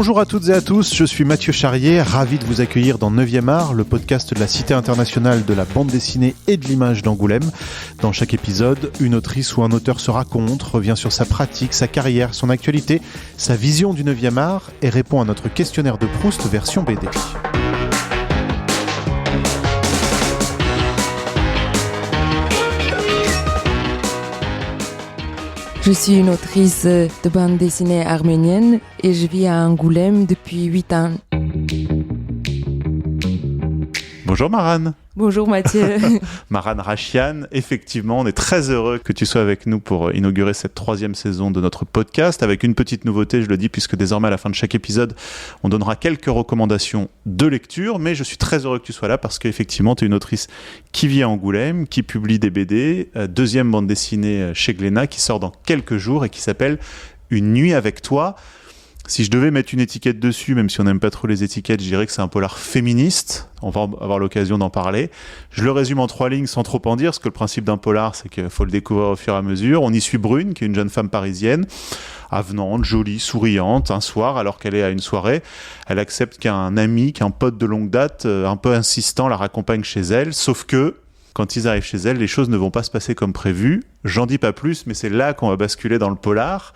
Bonjour à toutes et à tous, je suis Mathieu Charrier, ravi de vous accueillir dans 9e art, le podcast de la Cité internationale de la bande dessinée et de l'image d'Angoulême. Dans chaque épisode, une autrice ou un auteur se raconte, revient sur sa pratique, sa carrière, son actualité, sa vision du 9e art et répond à notre questionnaire de Proust version BD. Je suis une autrice de bande dessinée arménienne et je vis à Angoulême depuis 8 ans. Bonjour Maran. Bonjour Mathieu. Maran Rachian, effectivement, on est très heureux que tu sois avec nous pour inaugurer cette 3e saison de notre podcast, avec une petite nouveauté, je le dis, puisque désormais à la fin de chaque épisode, on donnera quelques recommandations de lecture, mais je suis très heureux que tu sois là parce qu'effectivement, tu es une autrice qui vit à Angoulême, qui publie des BD, deuxième bande dessinée chez Glénat, qui sort dans quelques jours et qui s'appelle Une nuit avec toi. Si je devais mettre une étiquette dessus, même si on n'aime pas trop les étiquettes, je dirais que c'est un polar féministe. On va avoir l'occasion d'en parler. Je le résume en 3 lignes sans trop en dire, parce que le principe d'un polar, c'est qu'il faut le découvrir au fur et à mesure. On y suit Brune, qui est une jeune femme parisienne, avenante, jolie, souriante. Un soir, alors qu'elle est à une soirée, elle accepte qu'un ami, qu'un pote de longue date, un peu insistant, la raccompagne chez elle. Sauf que, quand ils arrivent chez elle, les choses ne vont pas se passer comme prévu. J'en dis pas plus, mais c'est là qu'on va basculer dans le polar.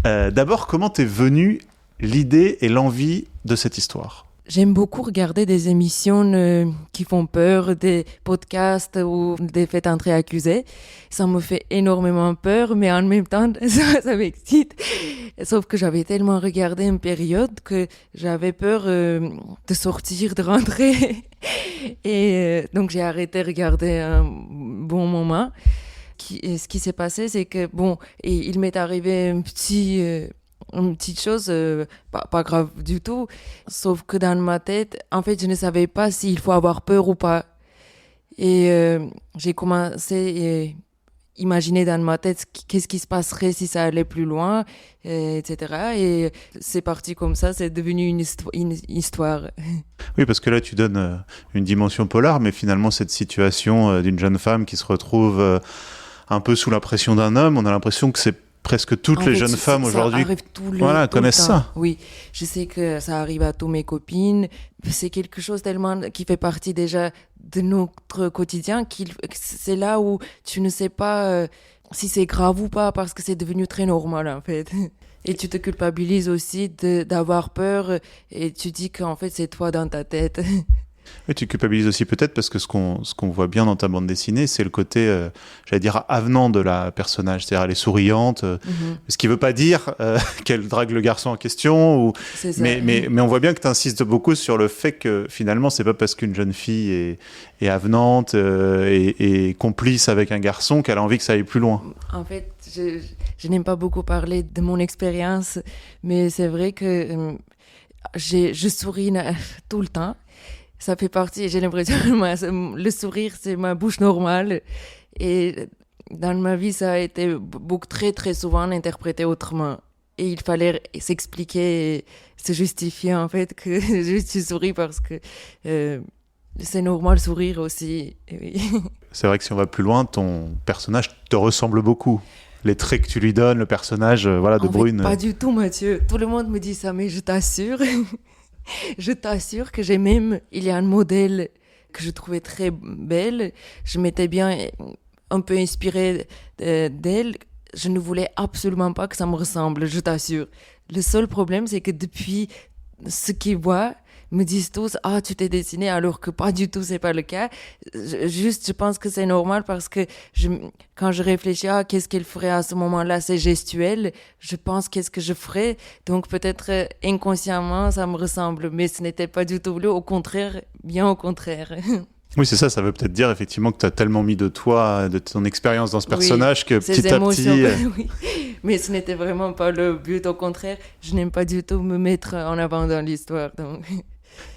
D'abord, comment t'es venue l'idée et l'envie de cette histoire? J'aime beaucoup regarder des émissions qui font peur, des podcasts ou des faits entrées accusés. Ça me fait énormément peur, mais en même temps, ça m'excite. Sauf que j'avais tellement regardé une période que j'avais peur de sortir, de rentrer. Et donc j'ai arrêté de regarder un bon moment. Ce qui s'est passé, c'est que, il m'est arrivé une petite chose, pas grave du tout, sauf que dans ma tête, en fait, je ne savais pas s'il faut avoir peur ou pas. Et j'ai commencé à imaginer dans ma tête qu'est-ce qui se passerait si ça allait plus loin, etc. Et c'est parti comme ça, c'est devenu une histoire. Oui, parce que là, tu donnes une dimension polar, mais finalement, cette situation d'une jeune femme qui se retrouve un peu sous la pression d'un homme, on a l'impression que c'est presque toutes les jeunes femmes aujourd'hui connaissent ça. Oui, je sais que ça arrive à toutes mes copines. C'est quelque chose tellement qui fait partie déjà de notre quotidien c'est là où tu ne sais pas si c'est grave ou pas parce que c'est devenu très normal en fait. Et tu te culpabilises aussi d'avoir peur et tu dis qu'en fait c'est toi dans ta tête. Oui, tu culpabilises aussi peut-être parce que ce qu'on voit bien dans ta bande dessinée, c'est le côté, j'allais dire, avenant de la personnage. C'est-à-dire, elle est souriante, ce qui ne veut pas dire qu'elle drague le garçon en question. Mais on voit bien que tu insistes beaucoup sur le fait que finalement, ce n'est pas parce qu'une jeune fille est avenante et complice avec un garçon qu'elle a envie que ça aille plus loin. En fait, je n'aime pas beaucoup parler de mon expérience, mais c'est vrai que je souris tout le temps. Ça fait partie, j'ai l'impression que le sourire, c'est ma bouche normale. Et dans ma vie, ça a été très, très souvent interprété autrement. Et il fallait s'expliquer et se justifier, en fait, que je souris parce que c'est normal sourire aussi. Oui. C'est vrai que si on va plus loin, ton personnage te ressemble beaucoup. Les traits que tu lui donnes, le personnage de Brune. Pas du tout, Mathieu. Tout le monde me dit ça, mais je t'assure... Je t'assure que il y a un modèle que je trouvais très belle. Je m'étais bien un peu inspirée d'elle. Je ne voulais absolument pas que ça me ressemble, je t'assure. Le seul problème, c'est que depuis ce qu'ils voient, me disent tous « Ah, tu t'es dessinée », alors que pas du tout, c'est pas le cas. Je pense que c'est normal parce que quand je réfléchis à qu'est-ce qu'elle ferait à ce moment-là, c'est gestuel. Je pense qu'est-ce que je ferais. Donc peut-être inconsciemment, ça me ressemble. Mais ce n'était pas du tout voulu. Au contraire, bien au contraire. Oui, c'est ça. Ça veut peut-être dire effectivement que tu as tellement mis de toi, de ton expérience dans ce personnage que petit à petit... Oui. Mais ce n'était vraiment pas le but. Au contraire, je n'aime pas du tout me mettre en avant dans l'histoire. Donc...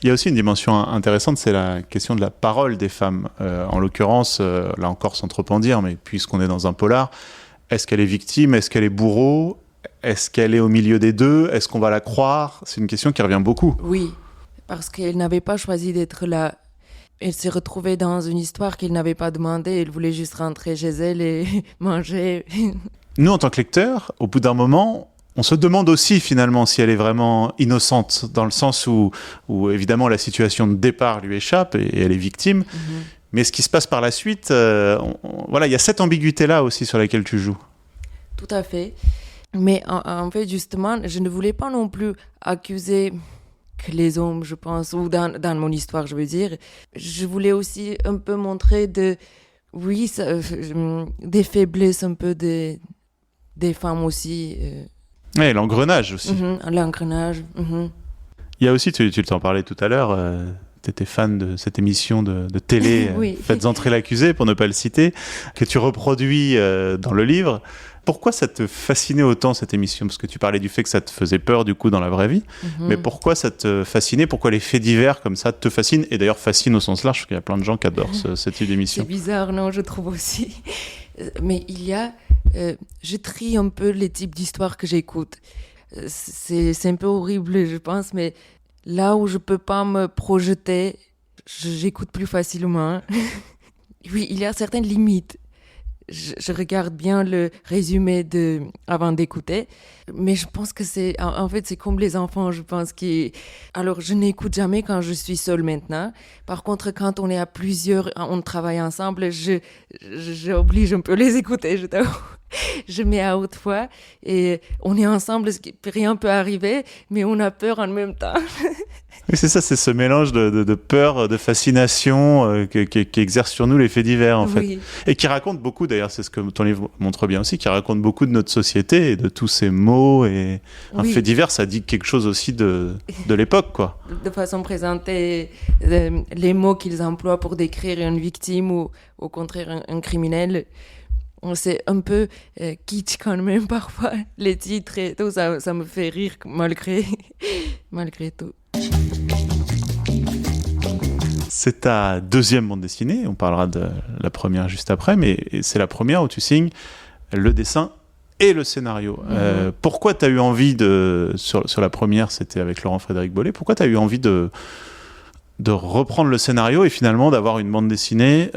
Il y a aussi une dimension intéressante, c'est la question de la parole des femmes. En l'occurrence, là encore sans trop en dire, mais puisqu'on est dans un polar, est-ce qu'elle est victime? Est-ce qu'elle est bourreau? Est-ce qu'elle est au milieu des deux? Est-ce qu'on va la croire? C'est une question qui revient beaucoup. Oui, parce qu'elle n'avait pas choisi d'être là. Elle s'est retrouvée dans une histoire qu'elle n'avait pas demandé. Elle voulait juste rentrer chez elle et manger. Nous, en tant que lecteurs, au bout d'un moment, On se demande aussi finalement si elle est vraiment innocente, dans le sens où évidemment la situation de départ lui échappe et elle est victime. Mais ce qui se passe par la suite, voilà, il y a cette ambiguïté-là aussi sur laquelle tu joues. Tout à fait. Mais en fait, justement, je ne voulais pas non plus accuser que les hommes, je pense, ou dans mon histoire, je veux dire. Je voulais aussi un peu montrer des faiblesses un peu des femmes aussi. Oui, l'engrenage aussi. L'engrenage. Il y a aussi, tu t'en parlais tout à l'heure, tu étais fan de cette émission de télé, oui. Faites entrer l'accusé, pour ne pas le citer, que tu reproduis dans le livre. Pourquoi ça te fascinait autant, cette émission ? Parce que tu parlais du fait que ça te faisait peur, du coup, dans la vraie vie. Mais pourquoi ça te fascinait ? Pourquoi les faits divers comme ça te fascinent ? Et d'ailleurs, fascinent au sens large, parce qu'il y a plein de gens qui adorent ce type d'émission. C'est bizarre, non, je trouve aussi. Mais il y a... je trie un peu les types d'histoires que j'écoute. C'est un peu horrible, je pense, mais là où je peux pas me projeter, j'écoute plus facilement. Oui, il y a certaines limites. Je regarde bien le résumé avant d'écouter, mais je pense que en fait, c'est comme les enfants, je pense alors, je n'écoute jamais quand je suis seule maintenant. Par contre, quand on est à plusieurs, on travaille ensemble, j'oblige un peu les écouter, je t'avoue. Je mets à haute voix et on est ensemble, rien peut arriver, mais on a peur en même temps. Oui, c'est ça, c'est ce mélange de peur, de fascination qui exerce sur nous les faits divers, en fait. Et qui raconte beaucoup, d'ailleurs, c'est ce que ton livre montre bien aussi, qui raconte beaucoup de notre société et de tous ces mots. Et un fait divers, ça dit quelque chose aussi de l'époque, quoi. De façon présentée, les mots qu'ils emploient pour décrire une victime ou au contraire un criminel. C'est un peu kitsch quand même parfois, les titres et tout, ça me fait rire malgré tout. C'est ta deuxième bande dessinée, on parlera de la première juste après, mais c'est la première où tu signes le dessin et le scénario. Pourquoi tu as eu envie sur la première, c'était avec Laurent-Frédéric Bollé, pourquoi tu as eu envie de reprendre le scénario et finalement d'avoir une bande dessinée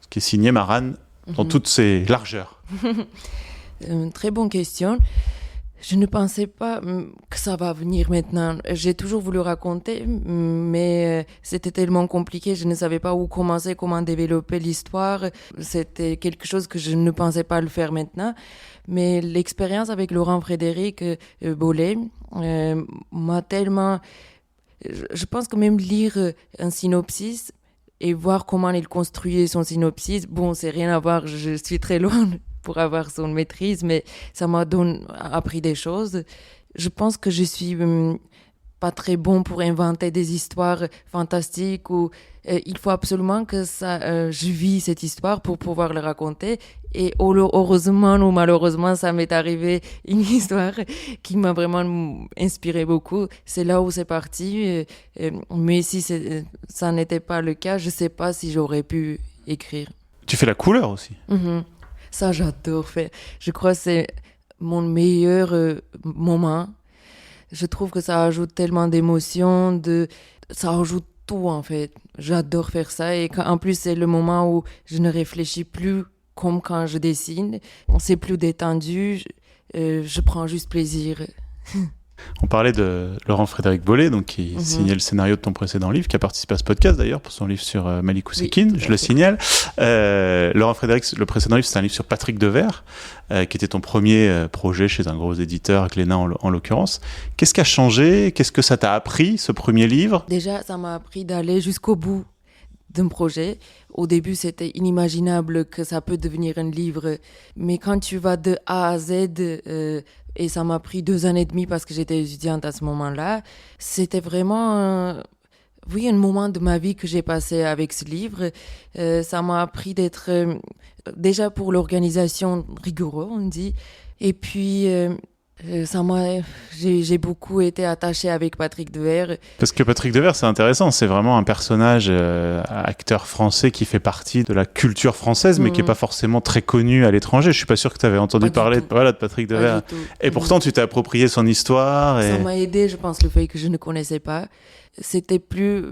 qui est signée Maran dans toutes ses largeurs? Très bonne question. Je ne pensais pas que ça va venir maintenant. J'ai toujours voulu raconter, mais c'était tellement compliqué. Je ne savais pas où commencer, comment développer l'histoire. C'était quelque chose que je ne pensais pas le faire maintenant. Mais l'expérience avec Laurent-Frédéric Bollé m'a tellement... Je pense que même lire un synopsis et voir comment il construisait son synopsis, bon, c'est rien à voir, je suis très loin pour avoir son maîtrise, mais ça m'a appris des choses. Je pense que je suis pas très bon pour inventer des histoires fantastiques ou il faut absolument que je vis cette histoire pour pouvoir le raconter. Et heureusement ou malheureusement, ça m'est arrivé une histoire qui m'a vraiment inspiré beaucoup. C'est là où c'est parti. Mais si ça n'était pas le cas, je sais pas si j'aurais pu écrire. Tu fais la couleur aussi. Ça, j'adore faire. Je crois que c'est mon meilleur moment. Je trouve que ça ajoute tellement d'émotions, ça ajoute tout en fait. J'adore faire ça et en plus c'est le moment où je ne réfléchis plus comme quand je dessine. C'est plus détendu, je prends juste plaisir. On parlait de Laurent-Frédéric Bollé, donc qui signait le scénario de ton précédent livre, qui a participé à ce podcast d'ailleurs pour son livre sur Malik Oussekine, je le signale. Laurent-Frédéric, le précédent livre, c'est un livre sur Patrick Devers, qui était ton premier projet chez un gros éditeur, Glénat en l'occurrence. Qu'est-ce qui a changé ? Qu'est-ce que ça t'a appris, ce premier livre ? Déjà, ça m'a appris d'aller jusqu'au bout d'un projet. Au début, c'était inimaginable que ça peut devenir un livre, mais quand tu vas de A à Z, et ça m'a pris 2 années et demie parce que j'étais étudiante à ce moment-là, c'était vraiment un moment de ma vie que j'ai passé avec ce livre. Ça m'a appris d'être, déjà pour l'organisation, rigoureux, on dit, et puis... j'ai beaucoup été attachée avec Patrick Devers. Parce que Patrick Devers, c'est intéressant, c'est vraiment un personnage, acteur français qui fait partie de la culture française, mais qui n'est pas forcément très connu à l'étranger. Je suis pas sûr que tu avais entendu parler de Patrick Devers. Et pourtant, tu t'es approprié son histoire. Ça m'a aidé, je pense, le fait que je ne connaissais pas. c'était plus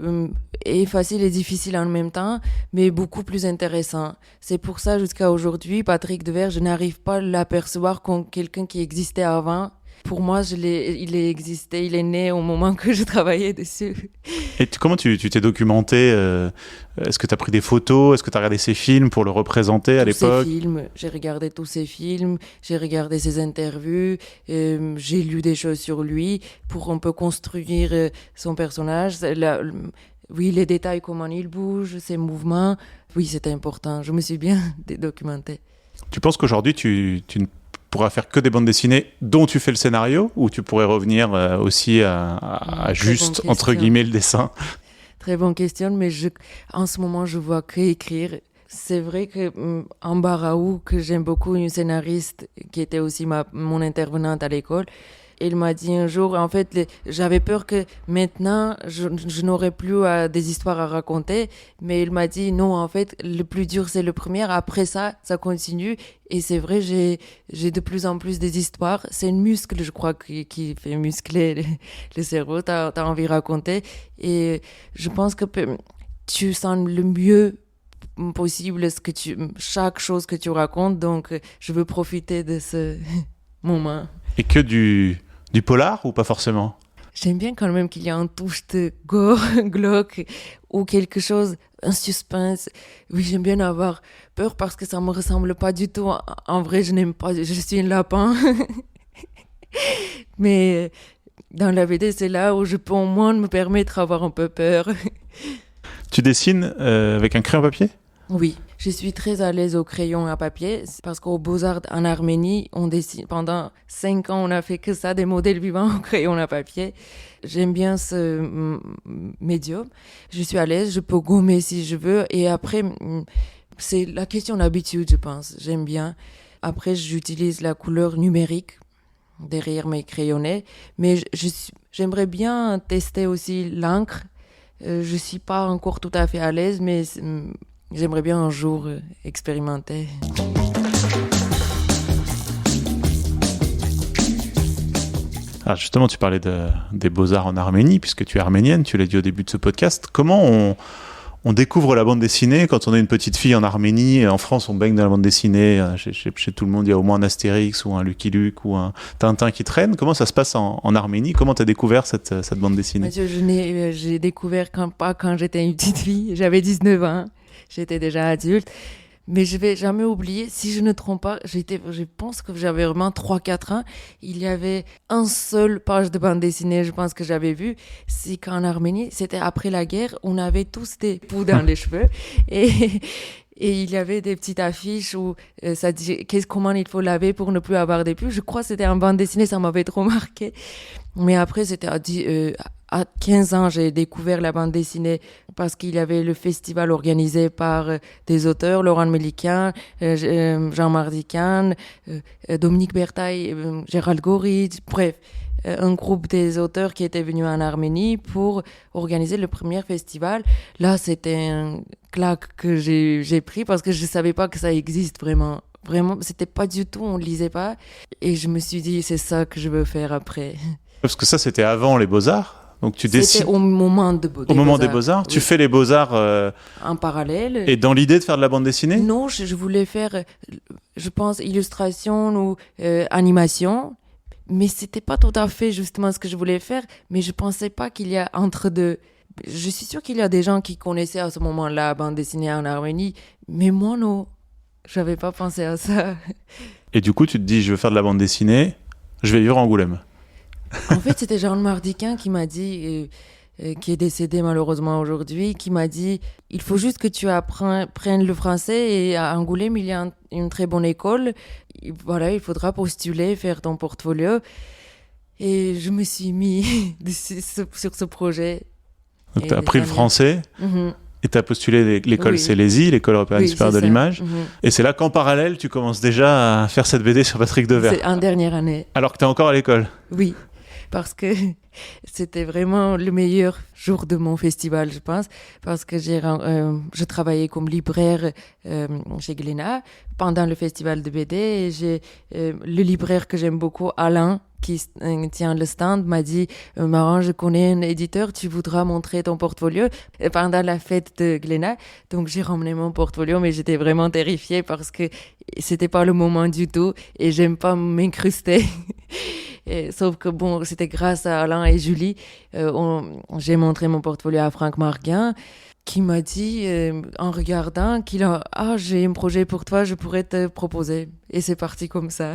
et facile et difficile en même temps, mais beaucoup plus intéressant. C'est pour ça, jusqu'à aujourd'hui, Patrick Devers, je n'arrive pas à l'apercevoir comme quelqu'un qui existait avant. Pour moi, il est existé, il est né au moment que je travaillais dessus. Et comment tu t'es documenté Est-ce que tu as pris des photos? Est-ce que tu as regardé ses films pour le représenter à l'époque? J'ai regardé tous ses films, j'ai regardé ses interviews, j'ai lu des choses sur lui pour un peu construire son personnage. Oui, les détails, comment il bouge, ses mouvements. Oui, c'était important. Je me suis bien documentée. Tu penses qu'aujourd'hui, tu ne pourras faire que des bandes dessinées dont tu fais le scénario, ou tu pourrais revenir aussi à juste, entre guillemets, le dessin? Très bonne question, mais en ce moment, je vois que écrire. C'est vrai que Amber Raoult, que j'aime beaucoup, une scénariste qui était aussi mon intervenante à l'école, elle m'a dit un jour, en fait, j'avais peur que maintenant, je n'aurais plus des histoires à raconter, mais elle m'a dit, non, en fait, le plus dur, c'est le premier, après ça continue, et c'est vrai, j'ai de plus en plus des histoires, c'est un muscle, je crois, qui fait muscler le cerveau, t'as envie de raconter, et je pense que tu sens le mieux possible chaque chose que tu racontes, donc je veux profiter de ce moment. Et que du polar ou pas forcément? J'aime bien quand même qu'il y a une touche de gore, glauque ou quelque chose, un suspense. Oui, j'aime bien avoir peur parce que ça me ressemble pas du tout. En vrai, je n'aime pas, je suis un lapin. Mais dans la BD, c'est là où je peux au moins me permettre d'avoir un peu peur. Tu dessines avec un crayon papier? Oui, je suis très à l'aise au crayon à papier parce qu'au Beaux-Arts en Arménie, on dessine pendant 5 ans, on a fait que ça, des modèles vivants au crayon à papier. J'aime bien ce médium. Je suis à l'aise, je peux gommer si je veux. Et après, c'est la question d'habitude, je pense. J'aime bien. Après, j'utilise la couleur numérique derrière mes crayonnés. Mais j'aimerais bien tester aussi l'encre. Je suis pas encore tout à fait à l'aise, mais j'aimerais bien un jour expérimenter. Ah, justement, tu parlais des Beaux-Arts en Arménie, puisque tu es arménienne, tu l'as dit au début de ce podcast. Comment on découvre la bande dessinée quand on est une petite fille en Arménie? En France, on baigne dans la bande dessinée. Chez tout le monde, il y a au moins un Astérix ou un Lucky Luke ou un Tintin qui traîne. Comment ça se passe en Arménie? Comment tu as découvert cette bande dessinée? Mathieu, j'ai découvert quand j'étais une petite fille. J'avais 19 ans. J'étais déjà adulte. Mais je vais jamais oublier, si je ne me trompe pas, je pense que j'avais vraiment 3-4 ans. Il y avait un seul page de bande dessinée, je pense que j'avais vu. C'est qu'en Arménie, c'était après la guerre, on avait tous des poux dans les cheveux. Et il y avait des petites affiches où ça dit comment il faut laver pour ne plus avoir des poux. Je crois que c'était en bande dessinée, ça m'avait trop marqué. Mais après, c'était à 15 ans, j'ai découvert la bande dessinée parce qu'il y avait le festival organisé par des auteurs, Laurent Mélikian, Jean Mardican, Dominique Bertaille, Gérald Goritz, bref, un groupe des auteurs qui étaient venus en Arménie pour organiser le premier festival. Là, c'était un claque que j'ai pris parce que je savais pas que ça existe vraiment. Vraiment, c'était pas du tout, on lisait pas. Et je me suis dit, c'est ça que je veux faire après. Parce que ça, c'était avant les Beaux-Arts. Donc tu dessines au moment des Beaux-Arts. Oui. Tu fais les Beaux-Arts en parallèle. Et dans l'idée de faire de la bande dessinée? Non, je voulais faire, je pense, illustration ou animation. Mais c'était pas tout à fait justement ce que je voulais faire. Mais je pensais pas qu'il y a entre deux. Je suis sûre qu'il y a des gens qui connaissaient à ce moment-là la bande dessinée en Arménie. Mais moi, non. J'avais pas pensé à ça. Et du coup, tu te dis, je veux faire de la bande dessinée, je vais vivre à Angoulême. En fait, c'était Jean Mardican qui m'a dit, qui est décédé malheureusement aujourd'hui, qui m'a dit, il faut juste que tu apprennes le français et à Angoulême, il y a une très bonne école. Voilà, il faudra postuler, faire ton portfolio. Et je me suis mis sur ce projet. Donc, tu as appris le français et tu as postulé l'école Célésie, l'école européenne supérieure de l'image. Et c'est là qu'en parallèle, tu commences déjà à faire cette BD sur Patrick Devers. C'est en dernière année. Alors que tu es encore à l'école. Oui. Parce que c'était vraiment le meilleur jour de mon festival, je pense, parce que je travaillais comme libraire chez Glénat pendant le festival de BD. Et le libraire que j'aime beaucoup, Alain, qui tient le stand, m'a dit Maran, je connais un éditeur, tu voudras montrer ton portfolio pendant la fête de Glénat. Donc j'ai ramené mon portfolio, mais j'étais vraiment terrifiée parce que c'était pas le moment du tout et j'aime pas m'incruster. Sauf que bon, c'était grâce à Alain et Julie, j'ai montré mon portfolio à Franck Marguin, qui m'a dit, en regardant, j'ai un projet pour toi, je pourrais te proposer. Et c'est parti comme ça.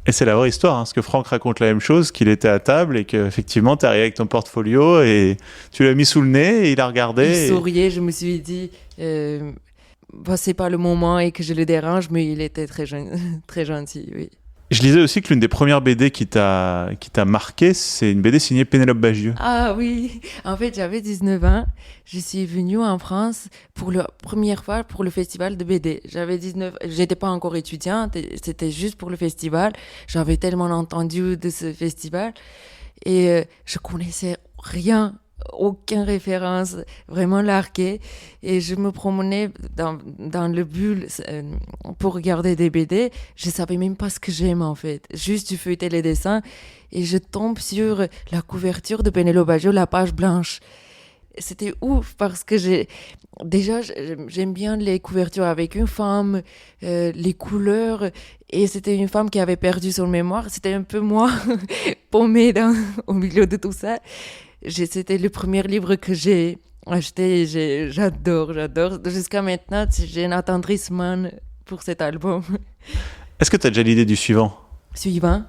Et c'est la vraie histoire, parce que Franck raconte la même chose, qu'il était à table et qu'effectivement, tu arrivé avec ton portfolio et tu l'as mis sous le nez et il a regardé. Il souriait, je me suis dit, c'est pas le moment et que je le dérange, mais il était très gentil, oui. Je lisais aussi que l'une des premières BD qui t'a marqué, c'est une BD signée Pénélope Bagieux. Ah oui, en fait j'avais 19 ans, je suis venue en France pour la première fois pour le festival de BD. J'avais 19, j'étais pas encore étudiante, c'était juste pour le festival. J'avais tellement entendu de ce festival et je connaissais rien. Aucune référence vraiment larguée et je me promenais dans le bulle pour regarder des BD. Je savais même pas ce que j'aime en fait, juste du feuilleter les dessins et je tombe sur la couverture de Pénélope Bagieux, la page blanche. C'était ouf parce que j'aime bien les couvertures avec une femme, les couleurs, et c'était une femme qui avait perdu son mémoire. C'était un peu moi paumée au milieu de tout ça. C'était le premier livre que j'ai acheté et j'adore. Jusqu'à maintenant, j'ai un attendrissement pour cet album. Est-ce que tu as déjà l'idée du suivant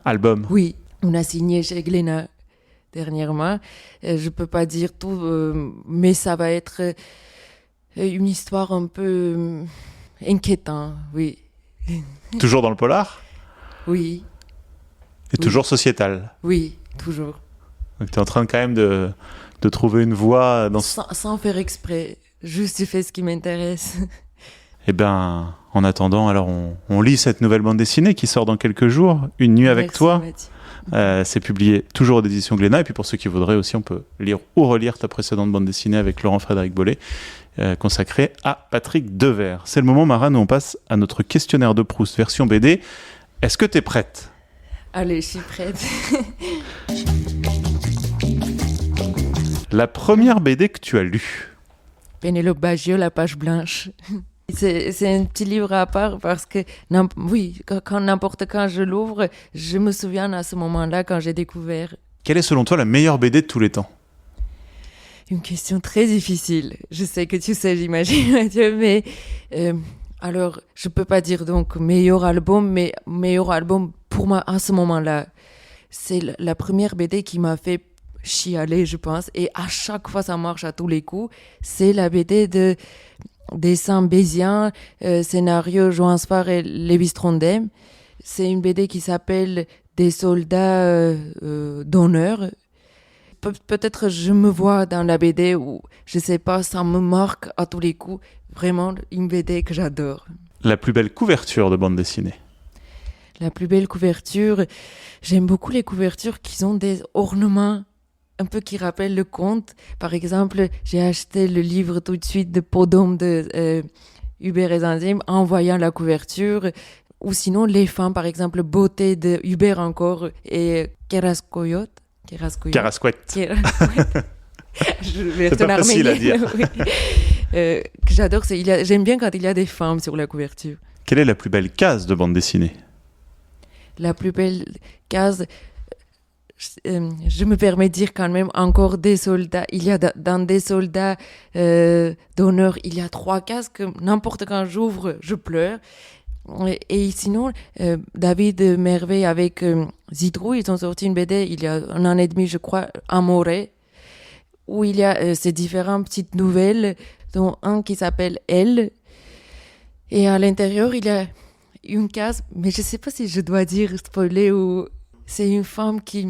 album? Oui, on a signé chez Glénat dernièrement. Je peux pas dire tout, mais ça va être une histoire un peu inquiétante, oui. Toujours dans le polar? Oui. Et toujours sociétal? Oui, toujours. Donc tu es en train quand même de trouver une voie dans... Sans faire exprès, juste tu fais ce qui m'intéresse. Eh bien, en attendant, alors on lit cette nouvelle bande dessinée qui sort dans quelques jours, Une nuit avec toi. C'est publié toujours aux éditions Glénat. Et puis pour ceux qui voudraient aussi, on peut lire ou relire ta précédente bande dessinée avec Laurent-Frédéric Bollet, consacrée à Patrick Devers. C'est le moment, Mara, où on passe à notre questionnaire de Proust version BD. Est-ce que tu es prête? Allez, je suis prête. La première BD que tu as lue? Pénélope Bagieux, La page blanche. C'est un petit livre à part parce que, n'importe quand je l'ouvre, je me souviens à ce moment-là quand j'ai découvert. Quelle est selon toi la meilleure BD de tous les temps? Une question très difficile. Je sais que tu sais, j'imagine, Mathieu, mais alors, je peux pas dire donc meilleur album, mais meilleur album pour moi à ce moment-là. C'est la première BD qui m'a fait chialer, je pense, et à chaque fois ça marche à tous les coups. C'est la BD de dessin Bézian, scénario Johan Spar et Lévis Trondheim. C'est une BD qui s'appelle Des soldats d'honneur. Peut-être je me vois dans la BD ou je sais pas, ça me marque à tous les coups. Vraiment une BD que j'adore. La plus belle couverture de bande dessinée? La plus belle couverture, j'aime beaucoup les couvertures qui ont des ornements un peu qui rappellent le conte. Par exemple, j'ai acheté le livre tout de suite de Podom de Hubert et Zanzim en voyant la couverture. Ou sinon, les femmes, par exemple, Beauté de Hubert encore et Carascoyote. C'est pas facile à dire. Oui. Que j'adore, j'aime bien quand il y a des femmes sur la couverture. Quelle est la plus belle case de bande dessinée? La plus belle case, je me permets de dire quand même encore des soldats. Il y a dans des soldats d'honneur, il y a 3 cases que n'importe quand j'ouvre, je pleure. Et sinon, David Merveille avec Zidrou, ils ont sorti une BD il y a 1 an et demi, je crois, Amore, où il y a ces différentes petites nouvelles, dont un qui s'appelle Elle. Et à l'intérieur, il y a une case, mais je ne sais pas si je dois dire spoiler ou... C'est une femme qui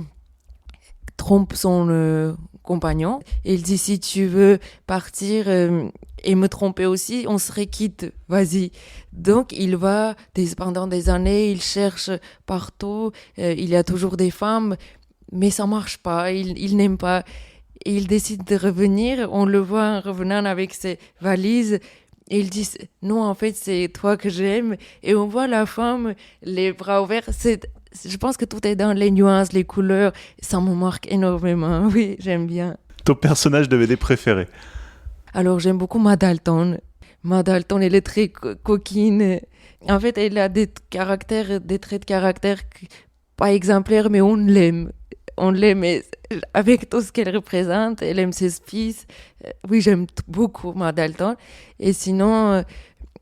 trompe son compagnon. Et il dit, si tu veux partir et me tromper aussi, on serait quitte, vas-y. Donc il va, pendant des années, il cherche partout, il y a toujours des femmes, mais ça marche pas, il n'aime pas. Et il décide de revenir. On le voit en revenant avec ses valises. Et il dit « Non, en fait, c'est toi que j'aime. » Et on voit la femme, les bras ouverts. Je pense que tout est dans les nuances, les couleurs. Ça me marque énormément. Oui, j'aime bien. Ton personnage de BD préféré? Alors, j'aime beaucoup Ma Dalton. Ma Dalton, elle est très coquine. En fait, elle a des traits de caractère pas exemplaires, mais on l'aime. On l'aime avec tout ce qu'elle représente. Elle aime ses fils. Oui, j'aime beaucoup Ma Dalton. Et sinon,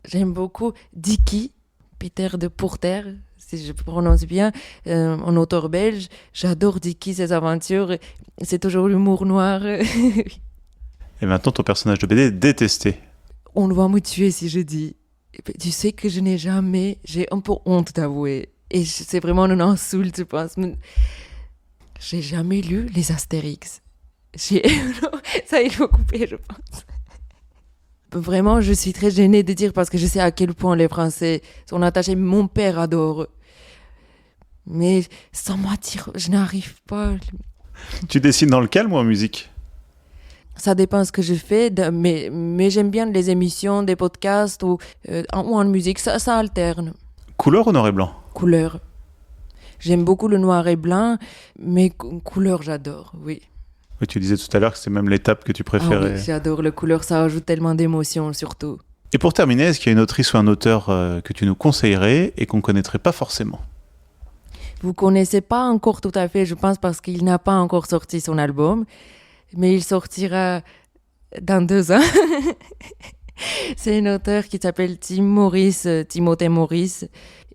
j'aime beaucoup Dicky, Peter de Pourter, si je prononce bien, un auteur belge. J'adore Dicky, ses aventures. C'est toujours l'humour noir. Et maintenant, ton personnage de BD est détesté. On va me tuer si je dis. Tu sais que j'ai un peu honte d'avouer. Et c'est vraiment une insulte, je pense. J'ai jamais lu les Astérix. Ça, il faut couper, je pense. Vraiment, je suis très gênée de dire parce que je sais à quel point les Français sont attachés. Mon père adore. Mais sans m'attirer, je n'arrive pas. Tu dessines dans le calme ou en musique? Ça dépend ce que je fais, mais j'aime bien les émissions, des podcasts ou en musique, ça alterne. Couleur ou noir et blanc? Couleur. J'aime beaucoup le noir et blanc, mais couleur, j'adore, oui. Oui, tu disais tout à l'heure que c'est même l'étape que tu préférais. Ah oui, j'adore le couleur, ça ajoute tellement d'émotions surtout. Et pour terminer, est-ce qu'il y a une autrice ou un auteur que tu nous conseillerais et qu'on ne connaîtrait pas forcément? Vous ne connaissez pas encore tout à fait, je pense, parce qu'il n'a pas encore sorti son album, mais il sortira dans 2 ans. C'est un auteur qui s'appelle Timothée Maurice,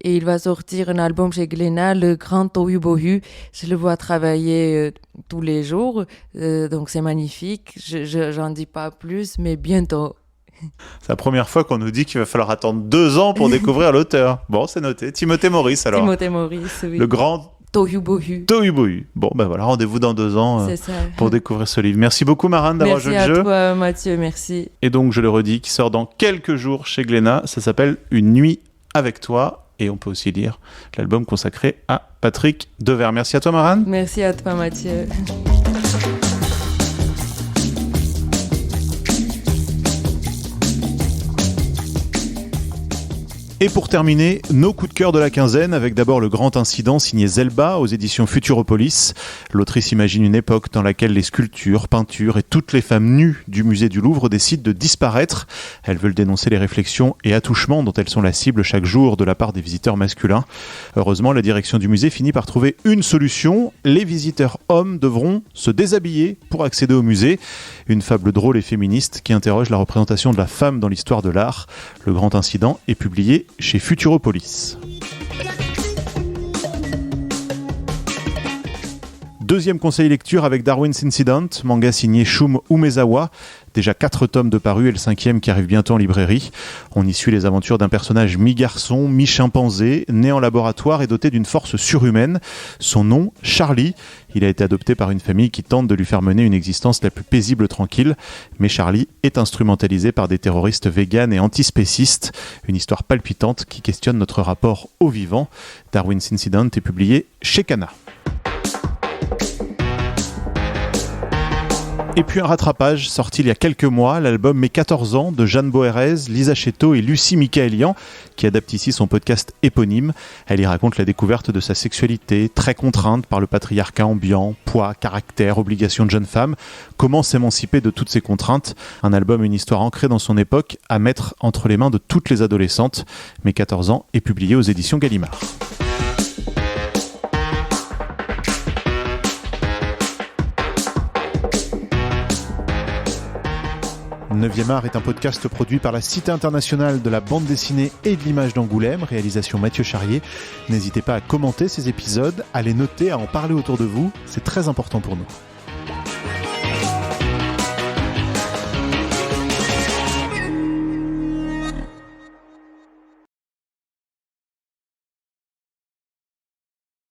et il va sortir un album chez Glénat, Le Grand Tohu Bohu. Je le vois travailler tous les jours, donc c'est magnifique. J'en dis pas plus, mais bientôt. C'est la première fois qu'on nous dit qu'il va falloir attendre 2 ans pour découvrir l'auteur. Bon, c'est noté. Timothée Maurice, alors. Timothée Maurice, oui. Le Grand Tohu Bohu. Tohu Bohu. Bon, ben voilà, rendez-vous dans 2 ans pour découvrir ce livre. Merci beaucoup, Marane, d'avoir joué le jeu. Merci à toi, Mathieu, merci. Et donc, je le redis, qui sort dans quelques jours chez Glénat. Ça s'appelle Une nuit avec toi. Et on peut aussi lire l'album consacré à Patrick Devers. Merci à toi, Marane. Merci à toi, Mathieu. Et pour terminer, nos coups de cœur de la quinzaine, avec d'abord Le Grand Incident signé Zelba aux éditions Futuropolis. L'autrice imagine une époque dans laquelle les sculptures, peintures et toutes les femmes nues du musée du Louvre décident de disparaître. Elles veulent dénoncer les réflexions et attouchements dont elles sont la cible chaque jour de la part des visiteurs masculins. Heureusement, la direction du musée finit par trouver une solution. Les visiteurs hommes devront se déshabiller pour accéder au musée. Une fable drôle et féministe qui interroge la représentation de la femme dans l'histoire de l'art. Le Grand Incident est publié chez Futuropolis. Deuxième conseil lecture avec Darwin's Incident, manga signé Shun Umezawa. Déjà 4 tomes de parus et le 5e qui arrive bientôt en librairie. On y suit les aventures d'un personnage mi-garçon, mi-chimpanzé, né en laboratoire et doté d'une force surhumaine. Son nom, Charlie. Il a été adopté par une famille qui tente de lui faire mener une existence la plus paisible tranquille. Mais Charlie est instrumentalisé par des terroristes véganes et antispécistes. Une histoire palpitante qui questionne notre rapport au vivant. Darwin's Incident est publié chez Kana. Et puis un rattrapage sorti il y a quelques mois, l'album Mes 14 ans de Jeanne Boérez, Lisa Chetto et Lucie Michaelian, qui adapte ici son podcast éponyme. Elle y raconte la découverte de sa sexualité, très contrainte par le patriarcat ambiant, poids, caractère, obligation de jeune femme. Comment s'émanciper de toutes ces contraintes? Un album, une histoire ancrée dans son époque, à mettre entre les mains de toutes les adolescentes. Mes 14 ans est publié aux éditions Gallimard. Neuvième Art est un podcast produit par la Cité internationale de la bande dessinée et de l'image d'Angoulême, réalisation Mathieu Charrier. N'hésitez pas à commenter ces épisodes, à les noter, à en parler autour de vous, c'est très important pour nous.